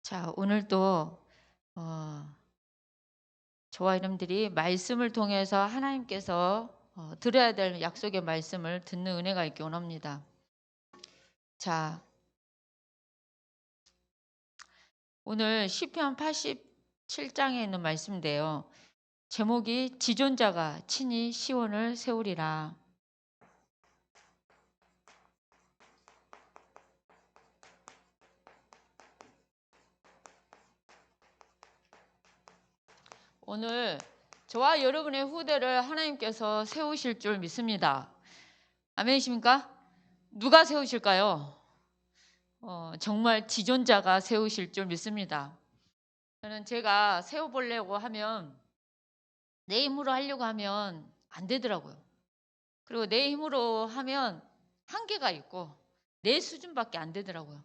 자, 오늘도 저와 여러분들이 말씀을 통해서 하나님께서 드려야 될 약속의 말씀을 듣는 은혜가 있기 원합니다. 자, 오늘 시편 87장에 있는 말씀인데요. 제목이 지존자가 친히 시온을 세우리라. 오늘 저와 여러분의 후대를 하나님께서 세우실 줄 믿습니다. 아멘이십니까? 누가 세우실까요? 정말 지존자가 세우실 줄 믿습니다. 저는 제가 세워보려고 하면 내 힘으로 하려고 하면 안 되더라고요. 그리고 내 힘으로 하면 한계가 있고 내 수준밖에 안 되더라고요.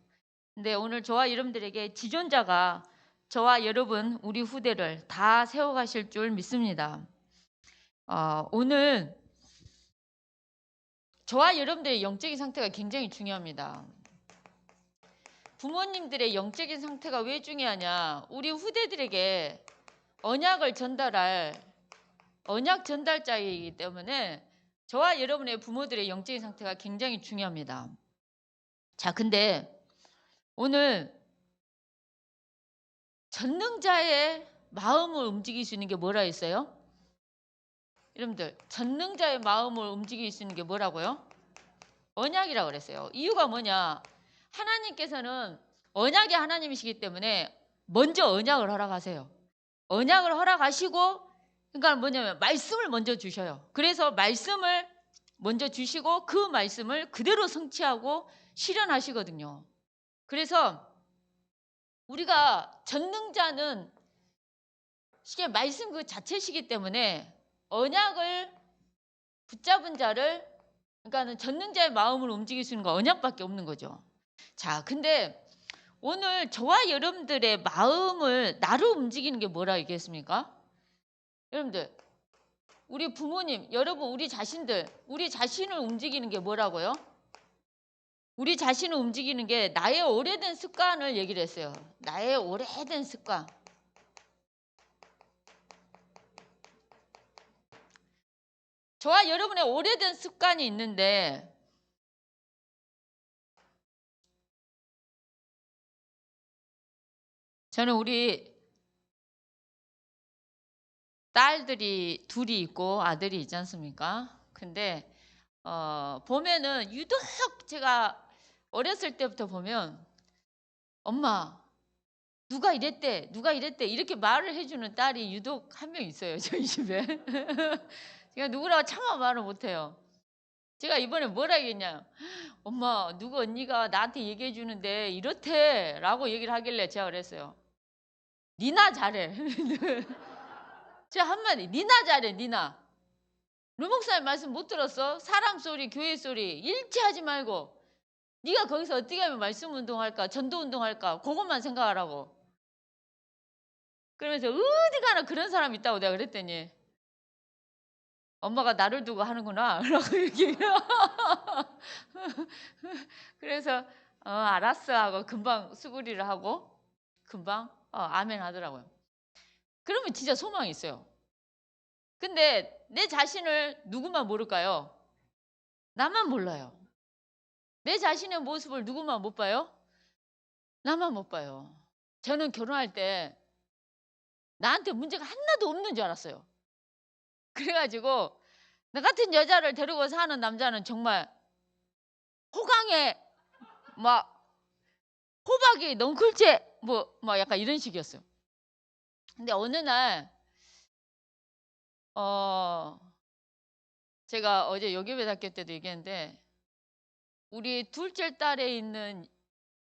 근데 오늘 저와 여러분들에게 지존자가 저와 여러분 우리 후대를 다 세워가실 줄 믿습니다. 오늘 저와 여러분들의 영적인 상태가 굉장히 중요합니다. 부모님들의 영적인 상태가 왜 중요하냐? 우리 후대들에게 언약을 전달할 언약 전달자이기 때문에 저와 여러분의 부모들의 영적인 상태가 굉장히 중요합니다. 자, 근데 오늘 전능자의 마음을 움직일 수 있는 게 뭐라 했어요? 여러분들, 전능자의 마음을 움직일 수 있는 게 뭐라고요? 언약이라고 그랬어요. 이유가 뭐냐? 하나님께서는 언약의 하나님이시기 때문에 먼저 언약을 허락하세요. 언약을 허락하시고, 그러니까 뭐냐면 말씀을 먼저 주셔요. 그래서 말씀을 먼저 주시고 그 말씀을 그대로 성취하고 실현하시거든요. 그래서 우리가 전능자는 이게 말씀 그 자체시기 때문에 언약을 붙잡은 자를, 그러니까 전능자의 마음을 움직일 수 있는 건 언약밖에 없는 거죠. 자, 근데 오늘 저와 여러분들의 마음을 나를 움직이는 게 뭐라 얘기했습니까? 여러분들, 우리 부모님, 여러분, 우리 자신들, 우리 자신을 움직이는 게 뭐라고요? 우리 자신을 움직이는 게 나의 오래된 습관을 얘기를 했어요. 나의 오래된 습관. 저와 여러분의 오래된 습관이 있는데 저는 우리 딸들이 둘이 있고 아들이 있지 않습니까? 근데 보면은 유독 제가 어렸을 때부터 보면 엄마 누가 이랬대 누가 이랬대 이렇게 말을 해주는 딸이 유독 한 명 있어요. 저희 집에. 제가 누구라고 차마 말을 못해요. 제가 이번에 뭐라 했냐, 엄마 누구 언니가 나한테 얘기해 주는데 이렇대 라고 얘기를 하길래 제가 그랬어요. 니나 잘해. 제가 한마디, 니나 잘해 니나. 르목사님 말씀 못 들었어? 사람 소리 교회 소리 일치하지 말고 네가 거기서 어떻게 하면 말씀 운동할까 전도 운동할까 그것만 생각하라고. 그러면서 어디 가나 그런 사람 있다고 내가 그랬더니 엄마가 나를 두고 하는구나 라고 얘기해요. 그래서 알았어 하고 금방 수구리를 하고 금방 아멘 하더라고요. 그러면 진짜 소망이 있어요. 근데 내 자신을 누구만 모를까요? 나만 몰라요. 내 자신의 모습을 누구만 못 봐요? 나만 못 봐요. 저는 결혼할 때 나한테 문제가 하나도 없는 줄 알았어요. 그래가지고 나 같은 여자를 데리고 사는 남자는 정말 호강에 막 호박이 넝쿨째 뭐 약간 이런 식이었어요. 근데 어느 날 제가 어제 여교회학교 때도 얘기했는데 우리 둘째 딸에 있는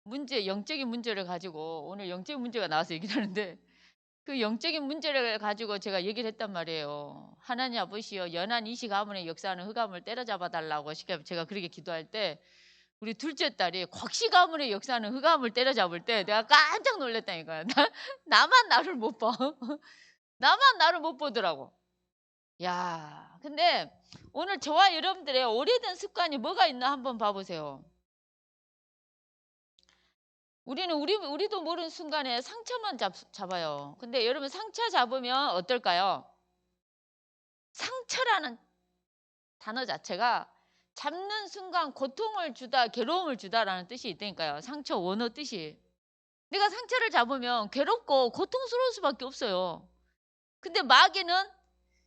문제, 영적인 문제를 가지고 오늘 영적인 문제가 나와서 얘기를 하는데 그 영적인 문제를 가지고 제가 얘기를 했단 말이에요. 하나님 아버지여 연한 이시 가문의 역사하는 흑암을 때려잡아 달라고 제가 그렇게 기도할 때 우리 둘째 딸이 곽씨 가문의 역사하는 흑암을 때려잡을 때 내가 깜짝 놀랐다니까요. 나만 나를 못 봐. 나만 나를 못 보더라고. 야, 근데 오늘 저와 여러분들의 오래된 습관이 뭐가 있나 한번 봐보세요. 우리도 모르는 순간에 상처만 잡아요. 근데 여러분 상처 잡으면 어떨까요? 상처라는 단어 자체가 잡는 순간 고통을 주다, 괴로움을 주다라는 뜻이 있다니까요. 상처 원어 뜻이. 내가 상처를 잡으면 괴롭고 고통스러울 수밖에 없어요. 근데 마귀는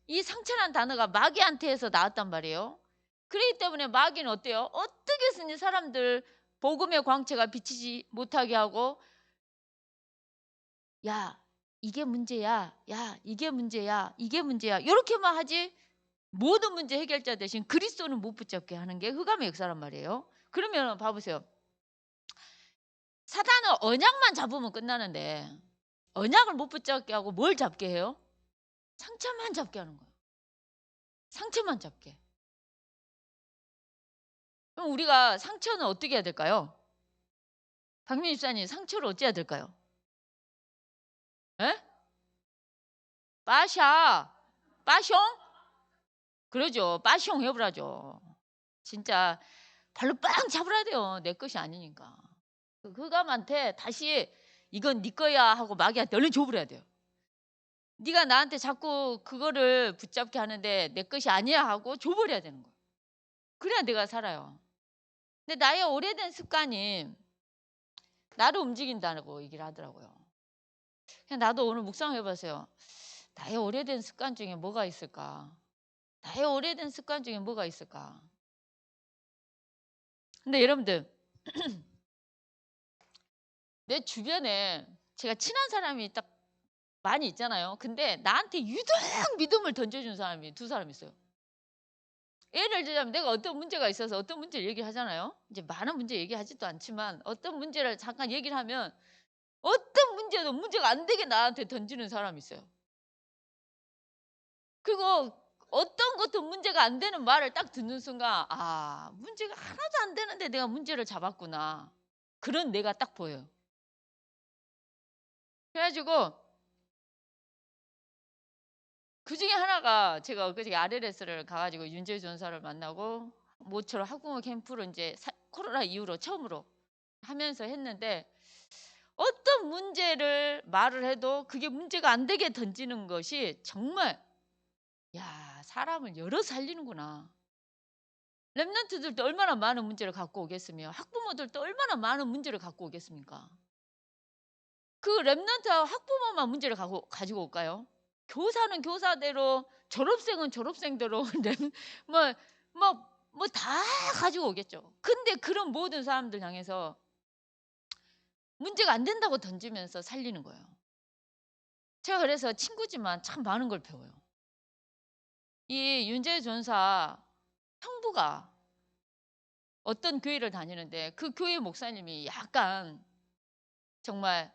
이 상처란 단어가 마귀한테서 나왔단 말이에요. 그렇기 때문에 마귀는 어때요? 어떻게 해서든 사람들 복음의 광채가 비치지 못하게 하고, 야, 이게 문제야. 야, 이게 문제야. 이게 문제야. 이렇게만 하지 모든 문제 해결자 대신 그리스도는 못 붙잡게 하는 게 흑암의 역사란 말이에요. 그러면 봐보세요. 사단은 언약만 잡으면 끝나는데 언약을 못 붙잡게 하고 뭘 잡게 해요? 상처만 잡게 하는 거예요. 상처만 잡게. 그럼 우리가 상처는 어떻게 해야 될까요? 박민 집사님, 상처를 어찌 해야 될까요? 에? 빠샤, 빠숑? 그러죠. 빠숑 해보라죠. 진짜 발로 빵 잡으라 돼요. 내 것이 아니니까. 그 흑암한테 다시 이건 네 거야 하고 마귀한테 얼른 줘버려야 돼요. 네가 나한테 자꾸 그거를 붙잡게 하는데 내 것이 아니야 하고 줘버려야 되는 거예요. 그래야 내가 살아요. 근데 나의 오래된 습관이 나를 움직인다고 얘기를 하더라고요. 그냥 나도 오늘 묵상해봤어요. 나의 오래된 습관 중에 뭐가 있을까? 나의 오래된 습관 중에 뭐가 있을까? 근데 여러분들 내 주변에 제가 친한 사람이 딱 많이 있잖아요. 근데 나한테 유독 믿음을 던져준 사람이 두 사람 있어요. 예를 들자면 내가 어떤 문제가 있어서 어떤 문제를 얘기하잖아요. 이제 많은 문제 얘기하지도 않지만 어떤 문제를 잠깐 얘기를 하면 어떤 문제도 문제가 안 되게 나한테 던지는 사람이 있어요. 그리고 어떤 것도 문제가 안 되는 말을 딱 듣는 순간 아, 문제가 하나도 안 되는데 내가 문제를 잡았구나. 그런 내가 딱 보여요. 그래가지고 그 중에 하나가 제가 그저께 RLS를 가가지고 윤재 전사를 만나고 모처럼 학부모 캠프를 이제 코로나 이후로 처음으로 하면서 했는데 어떤 문제를 말을 해도 그게 문제가 안 되게 던지는 것이 정말 야, 사람을 열어 살리는구나. 랩런트들도 얼마나 많은 문제를 갖고 오겠으며 학부모들도 얼마나 많은 문제를 갖고 오겠습니까? 그 랩런트와 학부모만 문제를 가지고 올까요? 교사는 교사대로 졸업생은 졸업생대로 뭐 다 가지고 오겠죠. 근데 그런 모든 사람들 향해서 문제가 안 된다고 던지면서 살리는 거예요. 제가 그래서 친구지만 참 많은 걸 배워요. 이 윤재 전사 형부가 어떤 교회를 다니는데 그 교회 목사님이 정말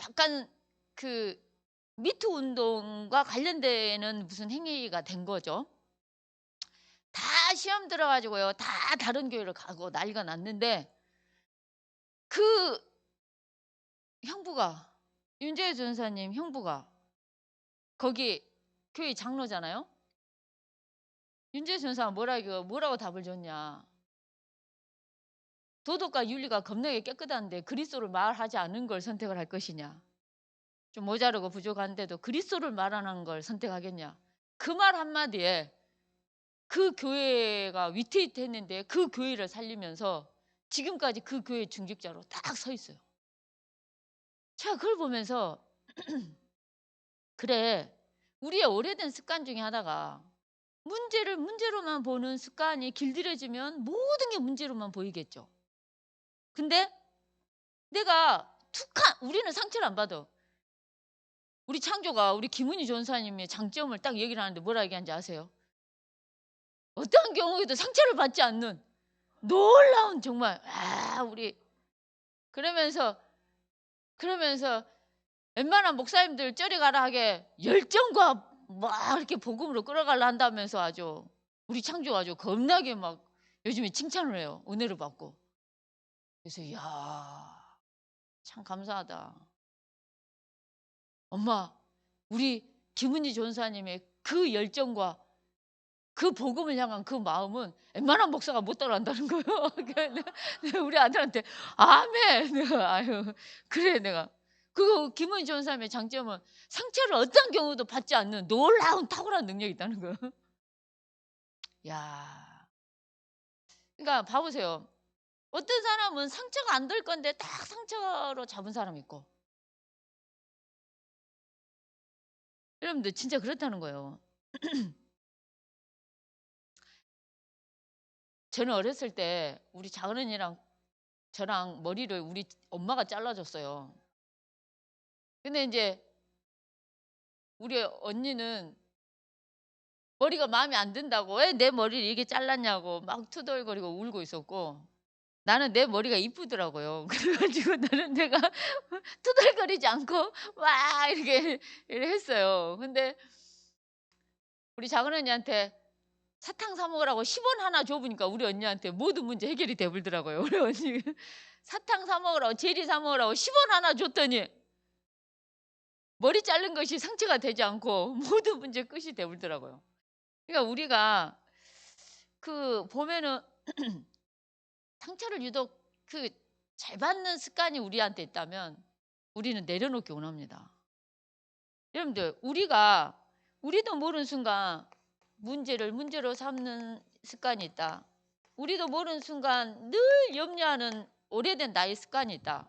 약간 그 미투 운동과 관련되는 무슨 행위가 된 거죠. 다 시험 들어가지고요. 다 다른 교회를 가고 난리가 났는데 그 형부가 윤재 전사님 형부가 거기 교회 장로잖아요. 윤재 전사가 뭐라고 답을 줬냐. 도덕과 윤리가 겁나게 깨끗한데 그리스도를 말하지 않은 걸 선택을 할 것이냐. 좀 모자르고 부족한데도 그리스도를 말하는 걸 선택하겠냐. 그 말 한마디에 그 교회가 위태위태했는데 그 교회를 살리면서 지금까지 그 교회 중직자로 딱 서 있어요. 제가 그걸 보면서 그래, 우리의 오래된 습관 중에 하나가 문제를 문제로만 보는 습관이 길들여지면 모든 게 문제로만 보이겠죠. 근데 내가 우리는 상처를 안 받아. 우리 창조가 우리 김은희 전사님의 장점을 딱 얘기를 하는데 뭐라 얘기하는지 아세요? 어떠한 경우에도 상처를 받지 않는 놀라운 정말 우리 그러면서 웬만한 목사님들 저리 가라 하게 열정과 막 이렇게 복음으로 끌어가려 한다면서 아주 우리 창조 아주 겁나게 막 요즘에 칭찬을 해요. 은혜를 받고. 그래서 이야 참 감사하다. 엄마 우리 김은희 전사님의 그 열정과 그 복음을 향한 그 마음은 웬만한 목사가 못 따라한다는 거예요. 내가 우리 아들한테 아멘. 내가 아유 그래 내가 그 김은희 전사님의 장점은 상처를 어떤 경우도 받지 않는 놀라운 탁월한 능력이 있다는 거예요. 야, 그러니까 봐보세요. 어떤 사람은 상처가 안 될 건데 딱 상처로 잡은 사람이 있고, 여러분들 진짜 그렇다는 거예요. 저는 어렸을 때 우리 작은언니랑 저랑 머리를 우리 엄마가 잘라줬어요. 근데 이제 우리 언니는 머리가 마음에 안 든다고 왜 내 머리를 이렇게 잘랐냐고 막 투덜거리고 울고 있었고, 나는 내 머리가 이쁘더라고요. 그래가지고 나는 내가 투덜거리지 않고 막 이렇게 했어요. 근데 우리 작은언니한테 사탕 사 먹으라고 10원 하나 줘보니까 우리 언니한테 모든 문제 해결이 돼버리더라고요. 우리 언니 사탕 사 먹으라고 제리 사 먹으라고 10원 하나 줬더니 머리 자른 것이 상처가 되지 않고 모든 문제 끝이 돼버리더라고요. 그러니까 우리가 그 보면은 상처를 유독 그 잘 받는 습관이 우리한테 있다면 우리는 내려놓기 원합니다. 여러분들 우리도 모르는 순간 문제를 문제로 삼는 습관이 있다. 우리도 모르는 순간 늘 염려하는 오래된 나의 습관이 있다.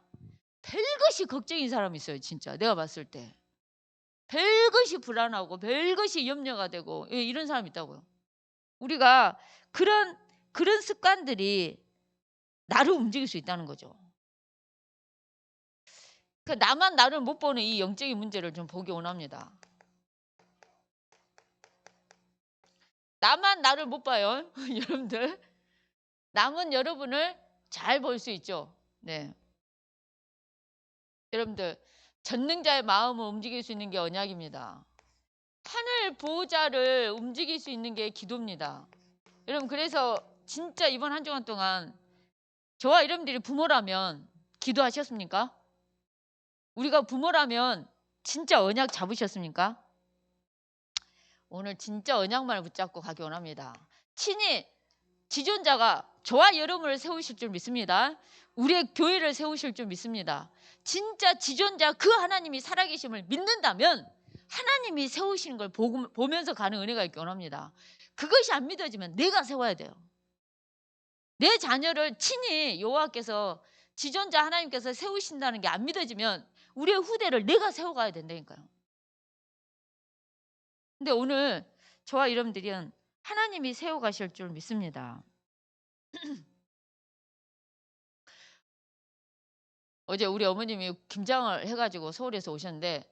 별것이 걱정인 사람이 있어요. 진짜 내가 봤을 때 별것이 불안하고 별것이 염려가 되고 이런 사람이 있다고요. 우리가 그런 습관들이 나를 움직일 수 있다는 거죠. 그 나만 나를 못 보는 이 영적인 문제를 좀 보기 원합니다. 나만 나를 못 봐요. 여러분들 남은 여러분을 잘 볼 수 있죠. 네. 여러분들 전능자의 마음을 움직일 수 있는 게 언약입니다. 하늘 보호자를 움직일 수 있는 게 기도입니다. 여러분 그래서 진짜 이번 한 주간 동안 저와 여러분들이 부모라면 기도하셨습니까? 우리가 부모라면 진짜 언약 잡으셨습니까? 오늘 진짜 언약만을 붙잡고 가기 원합니다. 친히 지존자가 저와 여러분을 세우실 줄 믿습니다. 우리의 교회를 세우실 줄 믿습니다. 진짜 지존자 그 하나님이 살아계심을 믿는다면 하나님이 세우시는 걸 보면서 가는 은혜가 있기 원합니다. 그것이 안 믿어지면 내가 세워야 돼요. 내 자녀를 친히 여호와께서 지존자 하나님께서 세우신다는 게 안 믿어지면 우리의 후대를 내가 세워가야 된다니까요. 근데 오늘 저와 여러분들은 하나님이 세워가실 줄 믿습니다. 어제 우리 어머님이 김장을 해가지고 서울에서 오셨는데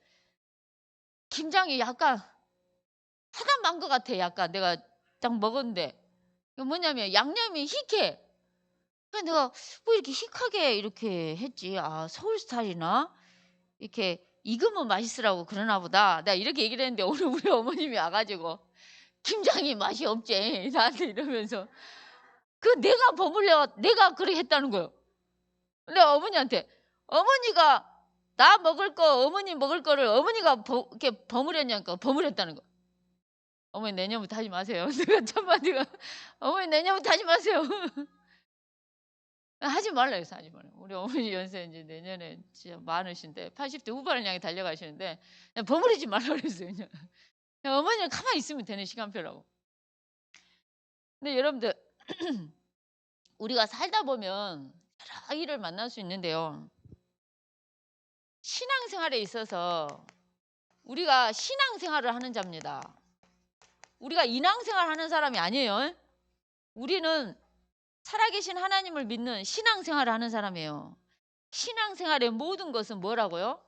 김장이 약간 하다 만 것 같아. 약간 내가 딱 먹었는데 이게 뭐냐면 양념이 희게. 그래서 내가 뭐 이렇게 희하게 이렇게 했지. 아 서울 스타일이나 이렇게 익으면 맛있으라고 그러나 보다. 내가 이렇게 얘기를 했는데 오늘 우리 어머님이 와가지고 김장이 맛이 없지 나한테 이러면서 그 내가 버무려 내가 그렇게 했다는 거예요. 근데 어머니한테 어머니가 나 먹을 거 어머니 먹을 거를 어머니가 이렇게 버무렸냐니까 버무렸다는 거. 어머니 내년부터 하지 마세요. 내가 첫마디가 어머니 내년부터 하지 마세요. 하지 말라 해서 하지 말라. 우리 어머니 연세 이제 내년에 진짜 많으신데 80대 후반을 향해 달려가시는데 버무리지 말라 그랬어요. 그냥 어머니는 가만히 있으면 되는 시간표라고. 근데 여러분들 우리가 살다 보면 여러 일을 만날 수 있는데요. 신앙생활에 있어서 우리가 신앙생활을 하는 자입니다. 우리가 인앙생활 하는 사람이 아니에요. 우리는 살아계신 하나님을 믿는 신앙생활을 하는 사람이에요. 신앙생활의 모든 것은 뭐라고요?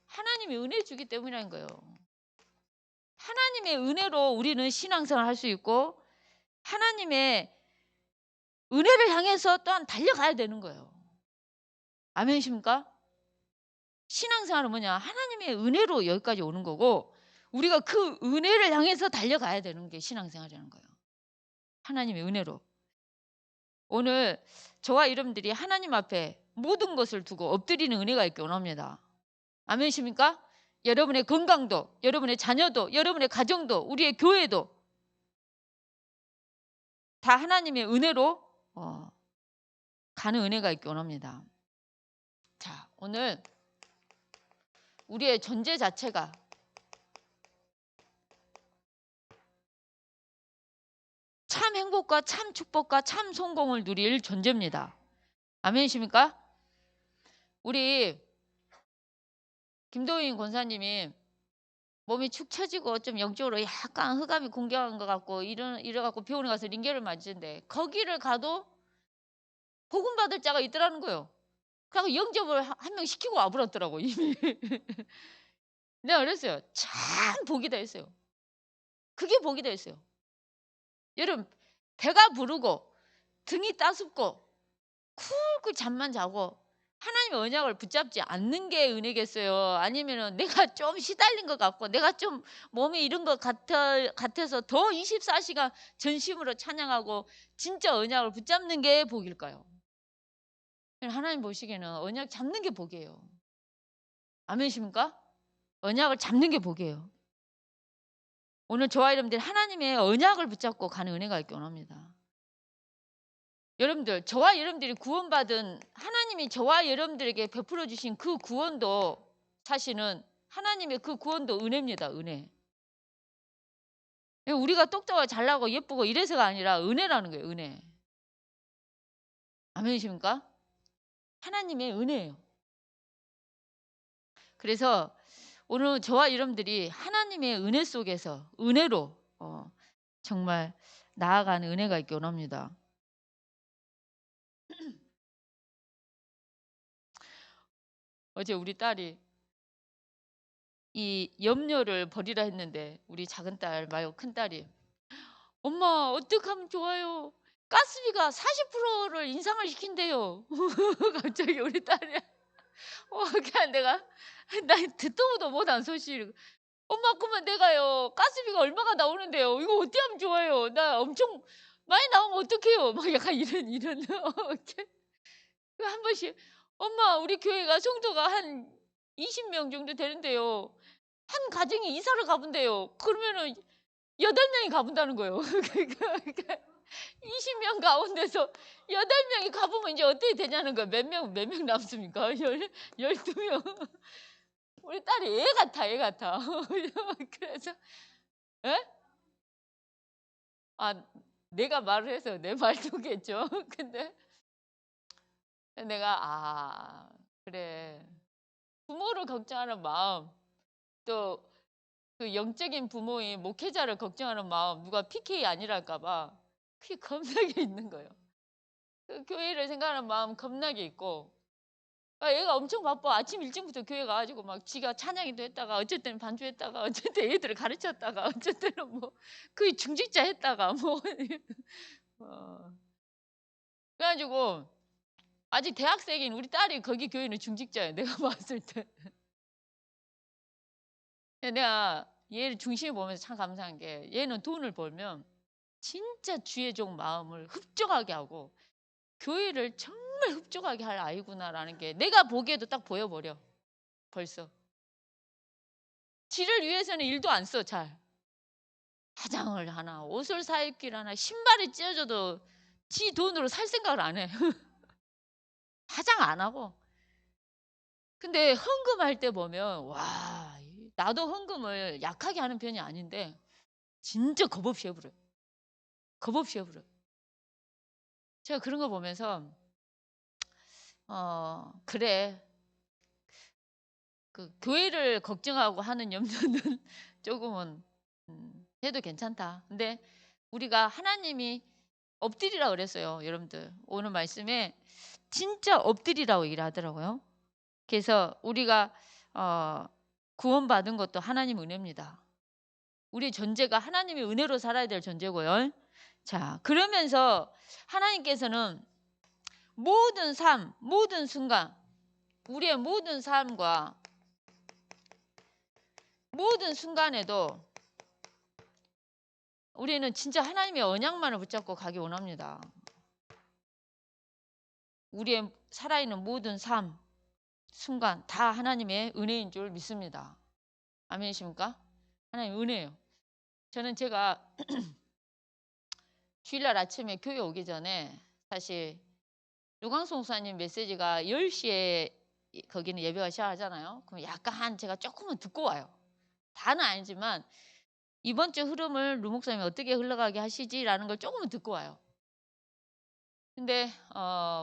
하나님이 은혜 주기 때문이라는 거예요. 하나님의 은혜로 우리는 신앙생활을 할 수 있고 하나님의 은혜를 향해서 또한 달려가야 되는 거예요. 아멘이십니까? 신앙생활은 뭐냐? 하나님의 은혜로 여기까지 오는 거고 우리가 그 은혜를 향해서 달려가야 되는 게 신앙생활이라는 거예요. 하나님의 은혜로. 오늘 저와 여러분들이 하나님 앞에 모든 것을 두고 엎드리는 은혜가 있기 원합니다. 아멘이십니까? 여러분의 건강도, 여러분의 자녀도, 여러분의 가정도, 우리의 교회도 다 하나님의 은혜로 가는 은혜가 있기 원합니다. 자, 오늘 우리의 존재 자체가 참 행복과 참 축복과 참 성공을 누릴 존재입니다. 아멘이십니까? 우리 김도인 권사님이 몸이 축 처지고 좀 영적으로 약간 흑암이 공격한 것 같고 이래갖고 병원에 가서 링겔을 맞으신데 거기를 가도 복음 받을 자가 있더라는 거예요. 그래서 영접을 한 명 시키고 와버렸더라고 이미. 내가 그랬어요. 참 복이다 했어요. 그게 복이다 했어요. 여러분 배가 부르고 등이 따숩고 쿨쿨 잠만 자고 하나님의 언약을 붙잡지 않는 게 은혜겠어요? 아니면은 내가 좀 시달린 것 같고 내가 좀 몸에 이런 것 같아서 더 24시간 전심으로 찬양하고 진짜 언약을 붙잡는 게 복일까요? 하나님 보시기에는 언약 잡는 게 복이에요. 아멘이십니까? 언약을 잡는 게 복이에요. 오늘 저와 여러분들 하나님의 언약을 붙잡고 가는 은혜가 있기 원합니다. 여러분들 저와 여러분들이 구원받은 하나님이 저와 여러분들에게 베풀어 주신 그 구원도 사실은 하나님의 그 구원도 은혜입니다. 은혜. 우리가 똑똑하고 잘나고 예쁘고 이래서가 아니라 은혜라는 거예요. 은혜. 아멘이십니까? 하나님의 은혜예요. 그래서 오늘 저와 여러분들이 하나님의 은혜 속에서 은혜로 정말 나아가는 은혜가 있기 원합니다. 어제 우리 딸이 이 염료를 버리라 했는데 우리 작은 딸 말고 큰 딸이 엄마 어떻게 하면 좋아요? 가스비가 40%를 인상을 시킨대요. 갑자기 우리 딸이 그냥 내가 나 듣도 보도 못한 소식. 엄마 그러면 내가요 가스비가 얼마가 나오는데요? 이거 어떻게 하면 좋아요? 나 엄청 많이 나오면 어떡해요? 막 약간 이런 한 번씩 엄마 우리 교회가 성도가 한 20명 정도 되는데요. 한 가정이 이사를 가본대요. 그러면은 8명이 가본다는 거예요. 그러니까 20명 가운데서 8명이 가보면 이제 어떻게 되냐는 거예요. 몇 명 남습니까? 12명. 우리 딸이 애 같아. 그래서, 에? 내가 말을 해서 내 말도겠죠. 근데 내가, 그래. 부모를 걱정하는 마음, 또 그 영적인 부모인 목회자를 걱정하는 마음, 누가 PK 아니랄까봐 그게 겁나게 있는 거예요. 그 교회를 생각하는 마음 겁나게 있고, 얘가 엄청 바빠. 아침 일찍부터 교회 가가지고 막 지가 찬양이도 했다가, 어쩔 때는 반주했다가, 어쩔 때 애들을 가르쳤다가, 어쩔 때는 뭐 거의 중직자 했다가 뭐 그래가지고 아직 대학생인 우리 딸이 거기 교회는 중직자예요. 내가 봤을 때. 내가 얘를 중심에 보면서 참 감사한 게 얘는 돈을 벌면 진짜 주의 종 마음을 흡족하게 하고 교회를 정말 흡족하게 할 아이구나라는 게 내가 보기에도 딱 보여버려. 벌써. 지를 위해서는 일도 안 써. 잘. 화장을 하나 옷을 사 입기를 하나 신발이 찢어져도 지 돈으로 살 생각을 안 해. 화장 안 하고. 근데 헌금할 때 보면 와 나도 헌금을 약하게 하는 편이 아닌데 진짜 겁 없이 해버려요. 겁 없이 해버려요. 제가 그런 거 보면서 그래 그 교회를 걱정하고 하는 염려는 조금은 해도 괜찮다. 근데 우리가 하나님이 엎드리라 그랬어요. 여러분들 오늘 말씀에 진짜 엎드리라고 일하더라고요. 그래서 우리가 구원받은 것도 하나님 은혜입니다. 우리 존재가 하나님의 은혜로 살아야 될 존재고요. 자, 그러면서 하나님께서는 모든 삶, 모든 순간 우리의 모든 삶과 모든 순간에도 우리는 진짜 하나님의 언약만을 붙잡고 가기 원합니다. 우리의 살아있는 모든 삶, 순간 다 하나님의 은혜인 줄 믿습니다. 아멘이십니까? 하나님 은혜예요. 저는 제가 주일날 아침에 교회 오기 전에 사실 유광수 목사님 메시지가 10시에 거기는 예배가 시작하잖아요. 그럼 약간 제가 조금은 듣고 와요. 다는 아니지만 이번 주 흐름을 루 목사님이 어떻게 흘러가게 하시지라는 걸 조금은 듣고 와요. 근데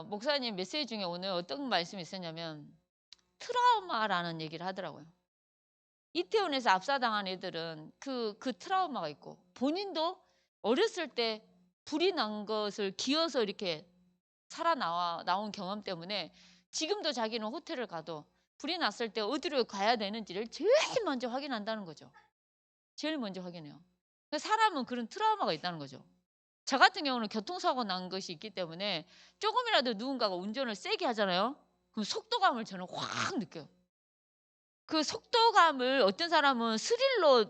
목사님 메시지 중에 오늘 어떤 말씀이 있었냐면 트라우마라는 얘기를 하더라고요. 이태원에서 압사당한 애들은 그 트라우마가 있고 본인도 어렸을 때 불이 난 것을 기어서 이렇게 나온 경험 때문에 지금도 자기는 호텔을 가도 불이 났을 때 어디로 가야 되는지를 제일 먼저 확인한다는 거죠. 제일 먼저 확인해요. 사람은 그런 트라우마가 있다는 거죠. 저 같은 경우는 교통사고 난 것이 있기 때문에 조금이라도 누군가가 운전을 세게 하잖아요. 그럼 속도감을 저는 확 느껴요. 그 속도감을 어떤 사람은 스릴로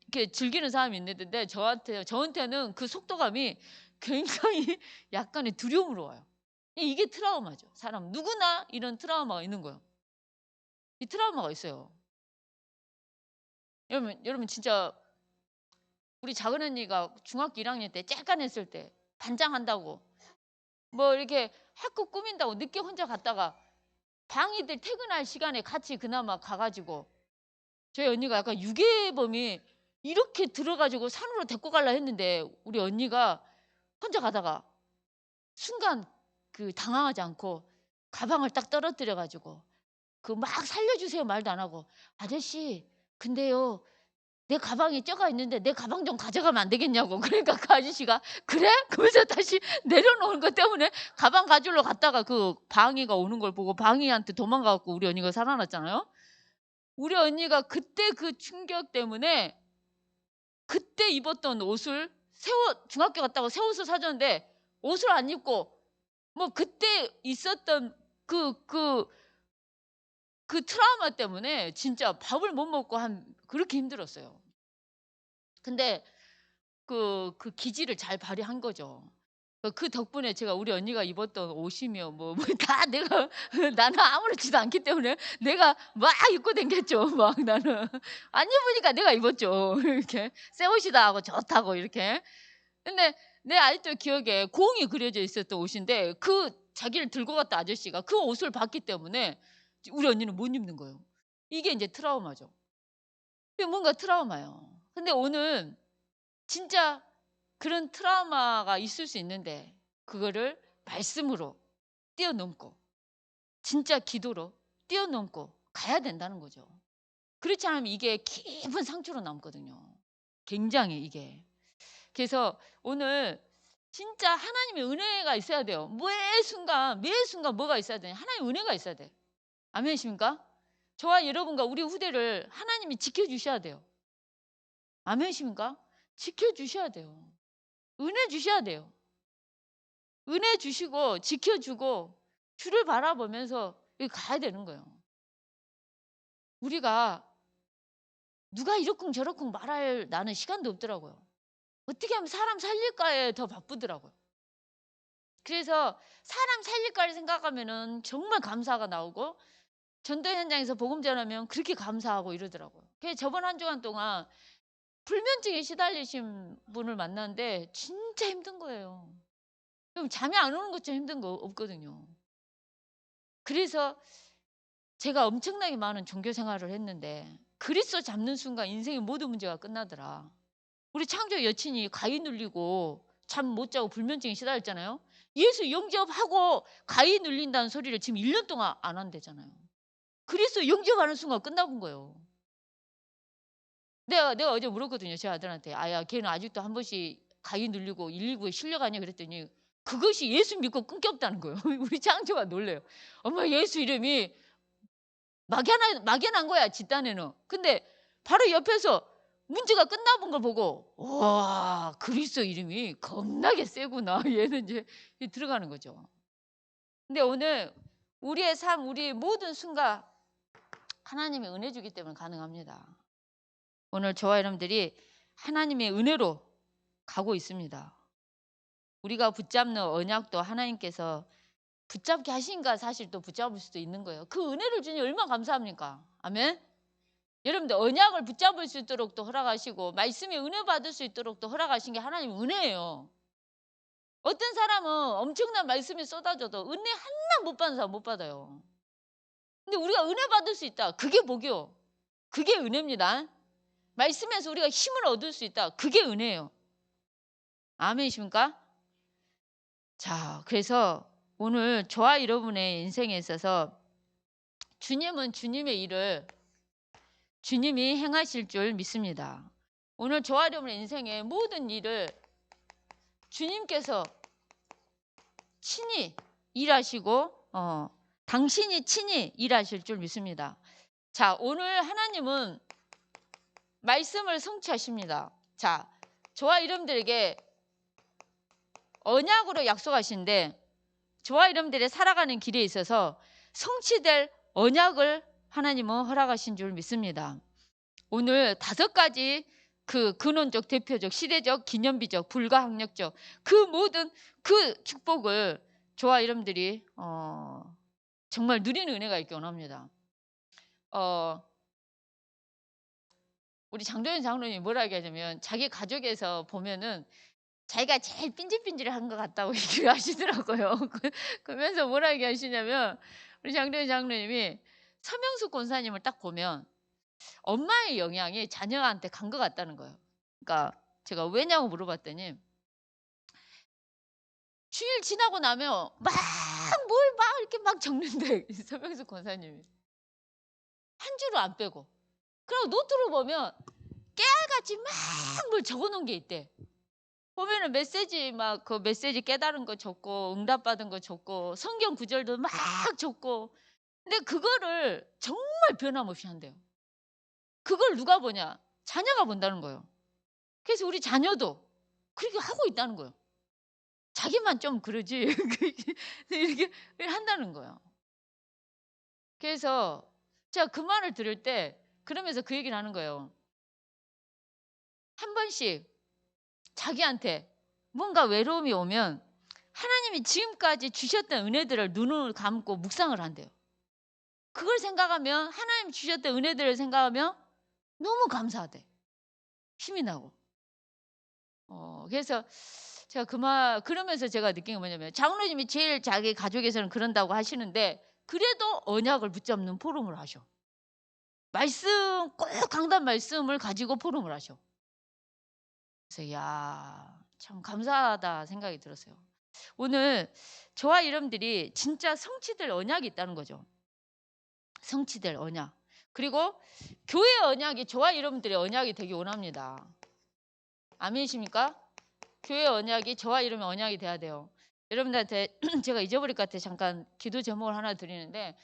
이렇게 즐기는 사람이 있는데 저한테는 그 속도감이 굉장히 약간의 두려움으로 와요. 이게 트라우마죠. 사람 누구나 이런 트라우마가 있는 거예요. 이 트라우마가 있어요. 여러분 진짜 우리 작은 언니가 중학교 1학년 때 쬐깐했을 때 반장한다고 뭐 이렇게 학교 꾸민다고 늦게 혼자 갔다가 방이들 퇴근할 시간에 같이 그나마 가가지고 저희 언니가 약간 유괴범이 이렇게 들어가지고 산으로 데리고 가려 했는데 우리 언니가 혼자 가다가 순간 그 당황하지 않고 가방을 딱 떨어뜨려가지고 그 막 살려주세요 말도 안 하고 아저씨 근데요 내 가방에 쪄가 있는데 내 가방 좀 가져가면 안 되겠냐고. 그러니까 그 아저씨가 그래? 그러면서 다시 내려놓은 것 때문에 가방 가지러 갔다가 그 방이가 오는 걸 보고 방이한테 도망가갖고 우리 언니가 살아났잖아요. 우리 언니가 그때 그 충격 때문에 그때 입었던 옷을 중학교 갔다가 새 옷을 사줬는데 옷을 안 입고 뭐 그때 있었던 그 트라우마 때문에 진짜 밥을 못 먹고 그렇게 힘들었어요. 근데 그 기지를 잘 발휘한 거죠. 그 덕분에 제가 우리 언니가 입었던 옷이며 뭐 다 내가 나는 아무렇지도 않기 때문에 내가 막 입고 댕겼죠. 막 나는 안 입으니까 내가 입었죠. 이렇게 새 옷이다 하고 좋다고 이렇게. 근데 내 아직도 기억에 공이 그려져 있었던 옷인데 그 자기를 들고 갔다 아저씨가 그 옷을 봤기 때문에 우리 언니는 못 입는 거예요. 이게 이제 트라우마죠. 뭔가 트라우마예요. 근데 오늘 진짜 그런 트라우마가 있을 수 있는데 그거를 말씀으로 뛰어넘고 진짜 기도로 뛰어넘고 가야 된다는 거죠. 그렇지 않으면 이게 깊은 상처로 남거든요. 굉장히 이게. 그래서 오늘 진짜 하나님의 은혜가 있어야 돼요. 매 순간 뭐가 있어야 되냐. 하나님의 은혜가 있어야 돼. 아멘이십니까? 저와 여러분과 우리 후대를 하나님이 지켜주셔야 돼요. 아멘이십니까? 지켜주셔야 돼요. 은혜 주셔야 돼요. 은혜 주시고 지켜주고 주를 바라보면서 여기 가야 되는 거예요. 우리가 누가 이렇쿵 저렇쿵 말할 나는 시간도 없더라고요. 어떻게 하면 사람 살릴까에 더 바쁘더라고요. 그래서 사람 살릴까를 생각하면은 정말 감사가 나오고 전도 현장에서 복음 전하면 그렇게 감사하고 이러더라고요. 그래서 저번 한 주간 동안 불면증에 시달리신 분을 만났는데 진짜 힘든 거예요. 그럼 잠이 안 오는 것처럼 힘든 거 없거든요. 그래서 제가 엄청나게 많은 종교 생활을 했는데 그리스도 잡는 순간 인생의 모든 문제가 끝나더라. 우리 창조 여친이 가위 눌리고 잠 못 자고 불면증에 시달렸잖아요. 예수 영접하고 가위 눌린다는 소리를 지금 1년 동안 안 한대잖아요. 그리스도 영접하는 순간 끝나본 거예요. 내가 어제 물었거든요. 제 아들한테. 아야 걔는 아직도 한 번씩 가위 눌리고 119에 실려가냐 그랬더니 그것이 예수 믿고 끊겼다는 거예요. 우리 창조가 놀래요. 엄마 예수 이름이 막연한 거야 집단에는. 근데 바로 옆에서 문제가 끝나본 걸 보고 와 그리스도 이름이 겁나게 세구나. 얘는 이제 들어가는 거죠. 근데 오늘 우리의 삶 우리의 모든 순간 하나님의 은혜 주기 때문에 가능합니다. 오늘 저와 여러분들이 하나님의 은혜로 가고 있습니다. 우리가 붙잡는 언약도 하나님께서 붙잡게 하신가 사실 또 붙잡을 수도 있는 거예요. 그 은혜를 주니 얼마나 감사합니까? 아멘. 여러분들 언약을 붙잡을 수 있도록 또 허락하시고 말씀에 은혜 받을 수 있도록 또 허락하신 게 하나님 은혜예요. 어떤 사람은 엄청난 말씀이 쏟아져도 은혜 하나 못 받는 사람 못 받아요. 근데 우리가 은혜 받을 수 있다. 그게 복이요. 그게 은혜입니다. 말씀에서 우리가 힘을 얻을 수 있다. 그게 은혜예요. 아멘이십니까? 자, 그래서 오늘 저와 여러분의 인생에 있어서 주님은 주님의 일을 주님이 행하실 줄 믿습니다. 오늘 저와 여러분의 인생의 모든 일을 주님께서 친히 일하시고 당신이 친히 일하실 줄 믿습니다. 자, 오늘 하나님은 말씀을 성취하십니다. 자, 저와 여러분들에게 언약으로 약속하신데 저와 여러분들의 살아가는 길에 있어서 성취될 언약을 하나님은 허락하신 줄 믿습니다. 오늘 5가지 그 근원적, 대표적, 시대적, 기념비적, 불가항력적 그 모든 그 축복을 저와 여러분들이 정말 누리는 은혜가 있기 원합니다. 우리 장도연 장로님이 뭐라 얘기하냐면 자기 가족에서 보면은 자기가 제일 삔질삔질한 것 같다고 얘기를 하시더라고요. 그러면서 뭐라 얘기하시냐면 우리 장도연 장로님이 서명숙 권사님을 딱 보면 엄마의 영향이 자녀한테 간 것 같다는 거예요. 그러니까 제가 왜냐고 물어봤더니 주일 지나고 나면 뭘 이렇게 막 적는데 서명숙 권사님이 한 줄을 안 빼고 그리고 노트를 보면 깨알같이 막 뭘 적어놓은 게 있대. 보면은 메시지 막 그 메시지 깨달은 거 적고 응답받은 거 적고 성경 구절도 막 적고 근데 그거를 정말 변함없이 한대요. 그걸 누가 보냐? 자녀가 본다는 거예요. 그래서 우리 자녀도 그렇게 하고 있다는 거예요. 자기만 좀 그러지 이렇게 한다는 거예요. 그래서 제가 그 말을 들을 때 그러면서 그 얘기를 하는 거예요. 한 번씩 자기한테 뭔가 외로움이 오면 하나님이 지금까지 주셨던 은혜들을 눈을 감고 묵상을 한대요. 그걸 생각하면 하나님 주셨던 은혜들을 생각하면 너무 감사하대. 힘이 나고. 그래서 제가 그러면서 제가 느낀 게 뭐냐면 장로님이 제일 자기 가족에서는 그런다고 하시는데 그래도 언약을 붙잡는 포럼을 하셔. 말씀 꼭 강단 말씀을 가지고 포럼을 하셔. 그래서 야, 참 감사하다 생각이 들었어요. 오늘 저와 여러분들이 진짜 성취될 언약이 있다는 거죠. 성취될 언약. 그리고 교회 언약이 저와 여러분들의 언약이 되기 원합니다. 아멘이십니까? 교회 언약이 저와 여러분의 언약이 돼야 돼요. 여러분들한테 제가 잊어버릴 것 같아 잠깐 기도 제목을 하나 드리는데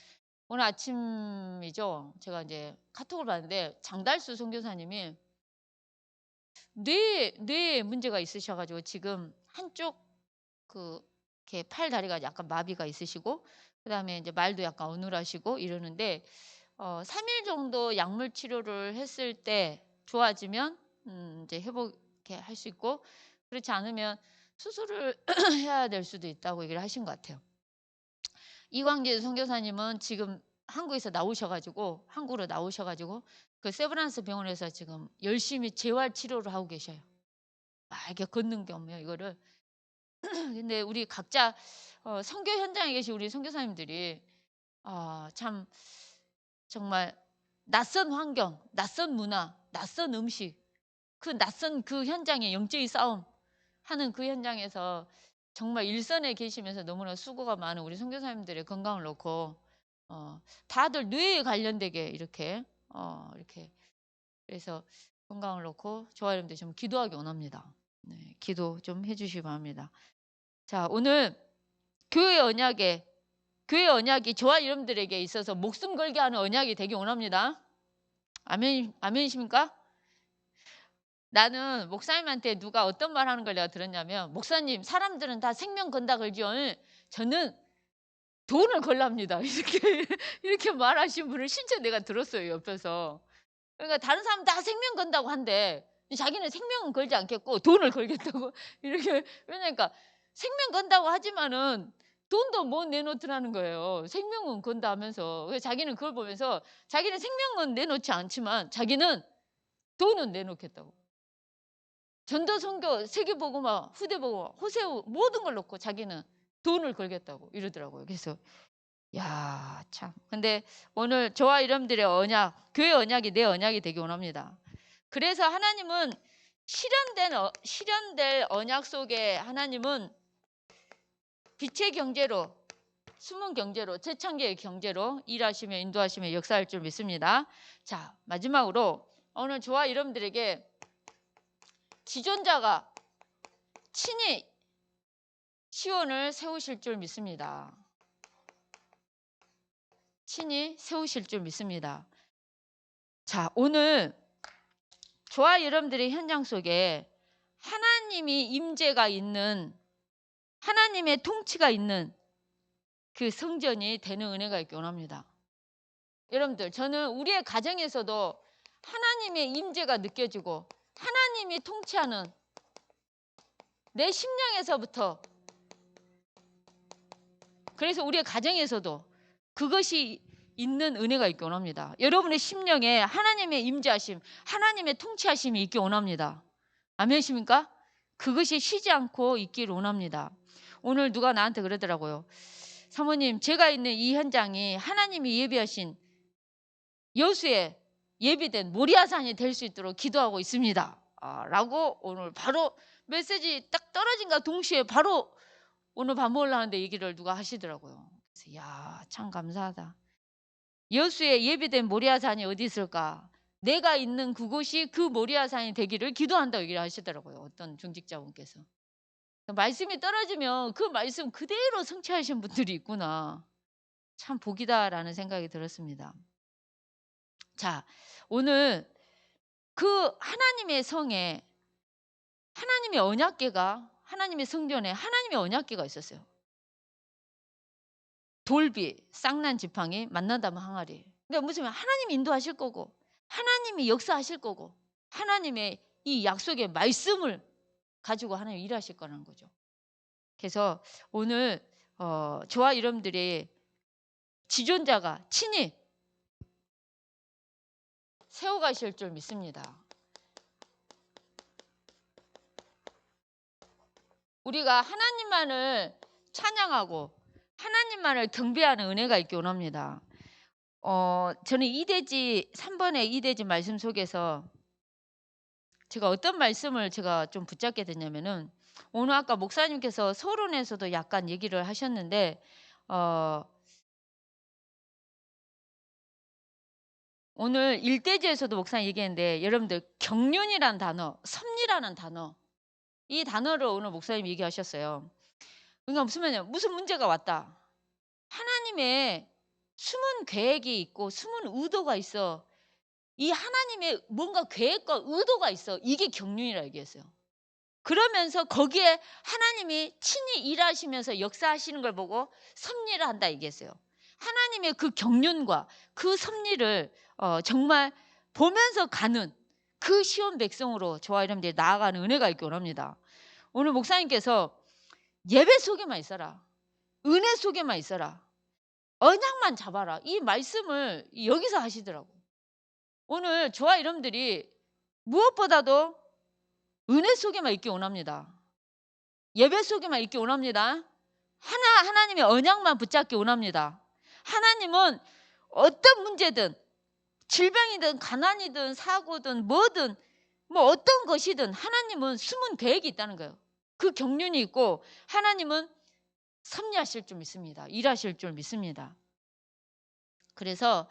오늘 아침이죠. 제가 이제 카톡을 봤는데 장달수 선교사님이 뇌에 문제가 있으셔가지고 지금 한쪽 이렇게 팔 다리가 약간 마비가 있으시고 그다음에 이제 말도 약간 어눌하시고 이러는데 3일 정도 약물 치료를 했을 때 좋아지면 이제 회복해 할 수 있고 그렇지 않으면 수술을 해야 될 수도 있다고 얘기를 하신 것 같아요. 이광재 선교사님은 지금 한국으로 나오셔가지고 그 세브란스 병원에서 지금 열심히 재활 치료를 하고 계셔요. 이렇게 걷는 경우요 이거를. 근데 우리 각자 선교 현장에 계신 우리 선교사님들이 참 정말 낯선 환경, 낯선 문화, 낯선 음식, 그 낯선 그 현장의 영적인 싸움 하는 그 현장에서 정말 일선에 계시면서 너무나 수고가 많은 우리 선교사님들의 건강을 놓고 다들 뇌에 관련되게 이렇게 그래서 건강을 놓고 저와 여러분들 좀 기도하기 원합니다. 네, 기도 좀 해주시기 바랍니다. 자, 오늘 교회 언약이 저와 여러분들에게 있어서 목숨 걸게 하는 언약이 되기 원합니다. 아멘이십니까? 나는 목사님한테 누가 어떤 말 하는 걸 내가 들었냐면 목사님 사람들은 다 생명 건다 걸지요. 저는 돈을 걸랍니다. 이렇게 말하신 분을 진짜 내가 들었어요 옆에서. 그러니까 다른 사람 다 생명 건다고 한데 자기는 생명은 걸지 않겠고 돈을 걸겠다고 이렇게 왜냐니까 생명 건다고 하지만은 돈도 못 내놓더라는 거예요. 생명은 건다 하면서. 그래서 자기는 그걸 보면서 자기는 생명은 내놓지 않지만 자기는 돈은 내놓겠다고. 전도 선교, 세계복음화, 후대복음화, 호세우 모든 걸 놓고 자기는 돈을 걸겠다고 이러더라고요. 그래서 야, 참. 근데 오늘 저와 여러분들의 언약, 교회 언약이 내 언약이 되기 원합니다. 그래서 하나님은 실현될 언약 속에 하나님은 빛의 경제로, 숨은 경제로, 재창조의 경제로 일하시며 인도하시며 역사할 줄 믿습니다. 자, 마지막으로 오늘 저와 여러분들에게 지존자가 친히 시온을 세우실 줄 믿습니다. 친히 세우실 줄 믿습니다. 자, 오늘 저와 여러분들의 현장 속에 하나님이 임재가 있는, 하나님의 통치가 있는 그 성전이 되는 은혜가 있기 원합니다. 여러분들, 저는 우리의 가정에서도 하나님의 임재가 느껴지고 하나님이 통치하는 내 심령에서부터, 그래서 우리의 가정에서도 그것이 있는 은혜가 있기 원합니다. 여러분의 심령에 하나님의 임재하심, 하나님의 통치하심이 있기 원합니다. 아멘이십니까? 그것이 쉬지 않고 있기를 원합니다. 오늘 누가 나한테 그러더라고요. 사모님, 제가 있는 이 현장이 하나님이 예비하신 여수에 예비된 모리아산이 될 수 있도록 기도하고 있습니다. 라고 오늘 바로 메시지 딱 떨어진과 동시에 바로 오늘 밥 먹으려 하는데 얘기를 누가 하시더라고요. 그래서 야, 참 감사하다. 여수에 예비된 모리아산이 어디 있을까? 내가 있는 그곳이 그 모리아산이 되기를 기도한다고 얘기를 하시더라고요. 어떤 중직자분께서. 말씀이 떨어지면 그 말씀 그대로 성취하신 분들이 있구나. 참 복이다라는 생각이 들었습니다. 자, 오늘 그 하나님의 성에, 하나님의 언약궤가, 하나님의 성전에 하나님의 언약궤가 있었어요. 돌비, 쌍난 지팡이, 만난다면 항아리. 그러니까 무슨 하나님이 인도하실 거고, 하나님이 역사하실 거고, 하나님의 이 약속의 말씀을 가지고 하나님 일하실 거라는 거죠. 그래서 오늘 저와 여러분들이 지존자가 친히 세워가실 줄 믿습니다. 우리가 하나님만을 찬양하고 하나님만을 경배하는 은혜가 있기 원합니다. 저는 3번의 이대지 말씀 속에서 제가 어떤 말씀을 제가 좀 붙잡게 됐냐면은, 오늘 아까 목사님께서 서론에서도 약간 얘기를 하셨는데 오늘 일대지에서도 목사님 얘기했는데, 여러분들 경륜이라는 단어, 섭리라는 단어, 이 단어를 오늘 목사님 얘기하셨어요. 그러니까 무슨 문제가 왔다. 하나님의 숨은 계획이 있고 숨은 의도가 있어. 이 하나님의 뭔가 계획과 의도가 있어. 이게 경륜이라 얘기했어요. 그러면서 거기에 하나님이 친히 일하시면서 역사하시는 걸 보고 섭리를 한다 얘기했어요. 하나님의 그 경륜과 그 섭리를 정말 보면서 가는 그 시온 백성으로 저와 여러분들이 나아가는 은혜가 있기 원합니다. 오늘 목사님께서 예배 속에만 있어라, 은혜 속에만 있어라, 언약만 잡아라, 이 말씀을 여기서 하시더라고. 오늘 저와 여러분들이 무엇보다도 은혜 속에만 있기 원합니다. 예배 속에만 있기 원합니다. 하나님의 언약만 붙잡기 원합니다. 하나님은 어떤 문제든, 질병이든 가난이든 사고든 뭐든 뭐 어떤 것이든 하나님은 숨은 계획이 있다는 거예요. 그 경륜이 있고 하나님은 섭리하실 줄 믿습니다. 일하실 줄 믿습니다. 그래서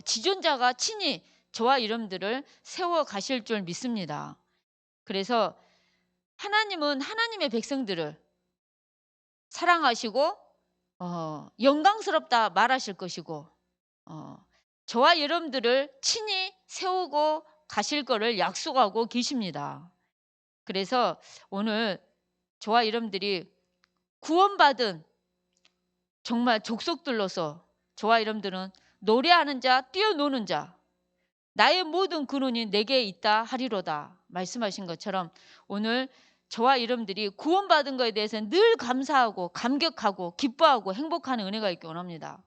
지존자가 친히 저와 여러분들을 세워 가실 줄 믿습니다. 그래서 하나님은 하나님의 백성들을 사랑하시고 영광스럽다 말하실 것이고 저와 여러분들을 친히 세우고 가실 거를 약속하고 계십니다. 그래서 오늘 저와 여러분들이 구원받은 정말 족속들로서 저와 여러분들은 노래하는 자, 뛰어노는 자, 나의 모든 근원이 내게 있다 하리로다 말씀하신 것처럼 오늘 저와 여러분들이 구원받은 것에 대해서 늘 감사하고 감격하고 기뻐하고 행복하는 은혜가 있기 원합니다.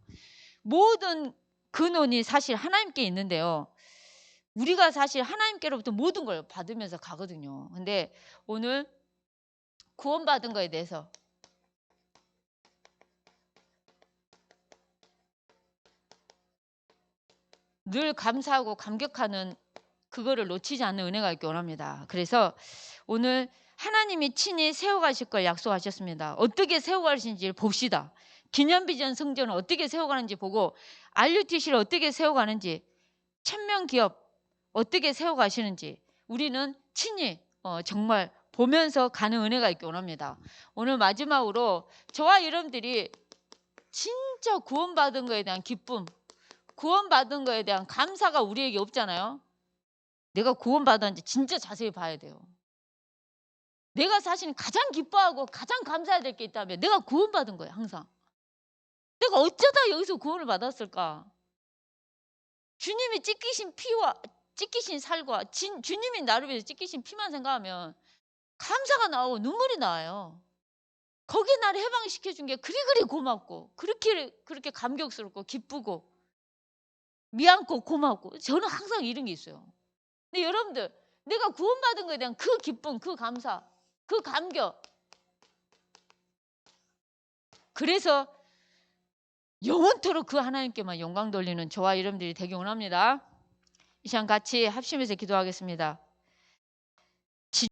모든 근원이 사실 하나님께 있는데요. 우리가 사실 하나님께로부터 모든 걸 받으면서 가거든요. 근데 오늘 구원받은 것에 대해서 늘 감사하고 감격하는 그거를 놓치지 않는 은혜가 있기 원합니다. 그래서 오늘 하나님이 친히 세워가실 걸 약속하셨습니다. 어떻게 세워가시는지 봅시다. 기념비전 성전을 어떻게 세워가는지 보고 RUTC를 어떻게 세워가는지 천명기업 어떻게 세워가시는지 우리는 친히 정말 보면서 가는 은혜가 있기 원합니다. 오늘 마지막으로 저와 여러분들이 진짜 구원받은 거에 대한 기쁨, 구원받은 거에 대한 감사가 우리에게 없잖아요. 내가 구원받았는지 진짜 자세히 봐야 돼요. 내가 사실 가장 기뻐하고 가장 감사해야 될 게 있다면 내가 구원받은 거예요. 항상. 내가 어쩌다 여기서 구원을 받았을까? 주님이 찢기신 피와 찢기신 살과 주님이 나를 위해서 찢기신 피만 생각하면 감사가 나오고 눈물이 나와요. 거기에 나를 해방시켜준 게 그리 고맙고 그렇게 감격스럽고 기쁘고 미안고 고맙고 저는 항상 이런 게 있어요. 근데 여러분들 내가 구원받은 것에 대한 그 기쁨, 그 감사, 그 감격 그래서 영원토록 그 하나님께만 영광 돌리는 저와 여러분들이 되기 원합니다. 이 시간 같이 합심해서 기도하겠습니다.